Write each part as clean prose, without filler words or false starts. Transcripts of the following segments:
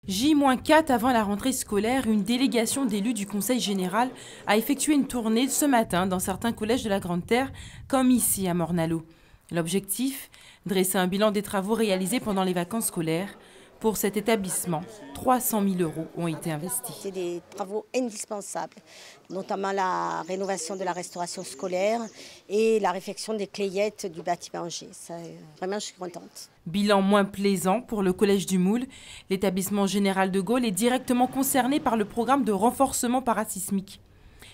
J-4 avant la rentrée scolaire, une délégation d'élus du Conseil général a effectué une tournée ce matin dans certains collèges de la Grande Terre, comme ici à Morne-à-l'Eau. L'objectif, dresser un bilan des travaux réalisés pendant les vacances scolaires. Pour cet établissement, 300 000 € ont été investis. C'est des travaux indispensables, notamment la rénovation de la restauration scolaire et la réfection des clayettes du bâtiment G. Vraiment, je suis contente. Bilan moins plaisant pour le Collège du Moule. L'établissement général de Gaulle est directement concerné par le programme de renforcement parasismique.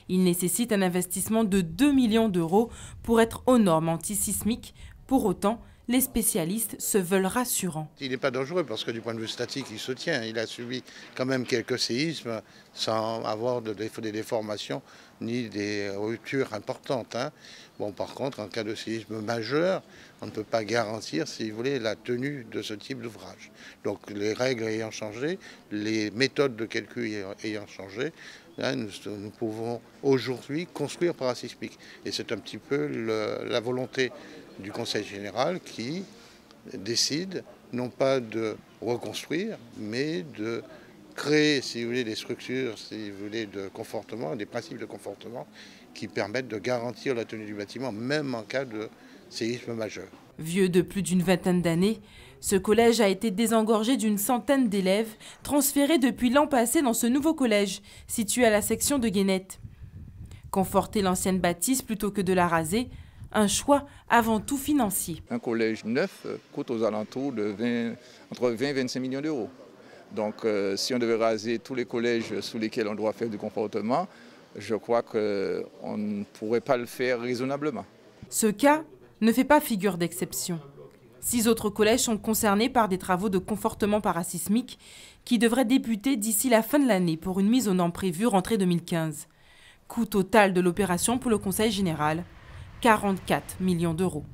Il nécessite un investissement de 2 millions d'euros pour être aux normes antisismiques. Pour autant, les spécialistes se veulent rassurants. Il n'est pas dangereux parce que du point de vue statique, il se tient. Il a subi quand même quelques séismes sans avoir des déformations ni des ruptures importantes. Bon, par contre, en cas de séisme majeur, on ne peut pas garantir, si vous voulez, la tenue de ce type d'ouvrage. Donc les règles ayant changé, les méthodes de calcul ayant changé, nous pouvons aujourd'hui construire parasismique. Et c'est un petit peu la volonté du Conseil général qui décide non pas de reconstruire, mais de créer, si vous voulez, des structures, si vous voulez, de confortement, des principes de confortement qui permettent de garantir la tenue du bâtiment, même en cas de séisme majeur. Vieux de plus d'une vingtaine d'années, ce collège a été désengorgé d'une centaine d'élèves, transférés depuis l'an passé dans ce nouveau collège, situé à la section de Guénette. Conforter l'ancienne bâtisse plutôt que de la raser, un choix avant tout financier. Un collège neuf coûte aux alentours de entre 20 et 25 millions d'euros. Donc si on devait raser tous les collèges sous lesquels on doit faire du confortement, je crois qu'on ne pourrait pas le faire raisonnablement. Ce cas ne fait pas figure d'exception. 6 autres collèges sont concernés par des travaux de confortement parasismique qui devraient débuter d'ici la fin de l'année pour une mise aux normes prévue rentrée 2015. Coût total de l'opération pour le Conseil général, 44 millions d'euros.